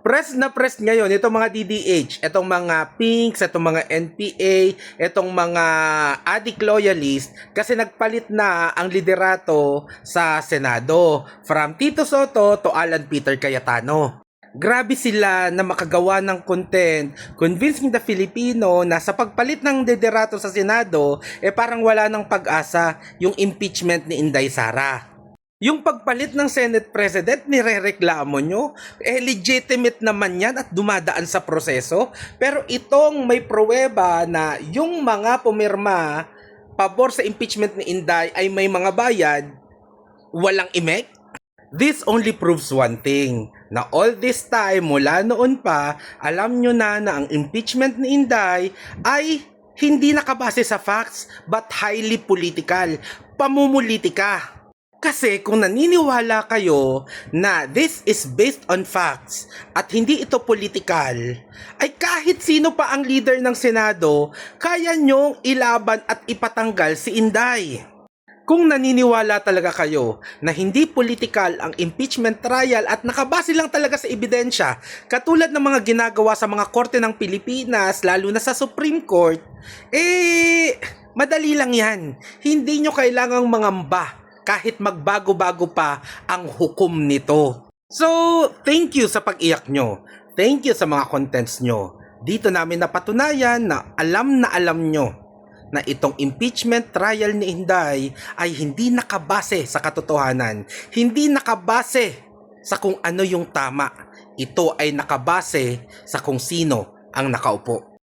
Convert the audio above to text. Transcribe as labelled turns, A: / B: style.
A: Press na press ngayon itong mga DDH, itong mga Pinks, itong mga NPA, itong mga Adik loyalist kasi nagpalit na ang liderato sa Senado from Tito Soto to Alan Peter Cayetano. Grabe sila na makagawa ng content convincing the Filipino na sa pagpalit ng liderato sa Senado, parang wala ng pag-asa yung impeachment ni Inday Sara. Yung pagpalit ng Senate President, nirereklamo nyo, legitimate naman yan at dumadaan sa proseso. Pero itong may pruweba na yung mga pumirma pabor sa impeachment ni Inday ay may mga bayad, walang imek. This only proves one thing, na all this time, mula noon pa, alam nyo na ang impeachment ni Inday ay hindi nakabase sa facts but highly political, pamumulitika. Kasi kung naniniwala kayo na this is based on facts at hindi ito political, ay kahit sino pa ang leader ng Senado, kaya nyong ilaban at ipatanggal si Inday. Kung naniniwala talaga kayo na hindi political ang impeachment trial at nakabase lang talaga sa ebidensya, katulad ng mga ginagawa sa mga korte ng Pilipinas, lalo na sa Supreme Court, madali lang yan. Hindi nyo kailangang mangamba kahit magbago-bago pa ang hukom nito. So, thank you sa pag-iyak nyo. Thank you sa mga contents nyo. Dito namin napatunayan na alam nyo na itong impeachment trial ni Inday ay hindi nakabase sa katotohanan. Hindi nakabase sa kung ano yung tama. Ito ay nakabase sa kung sino ang nakaupo.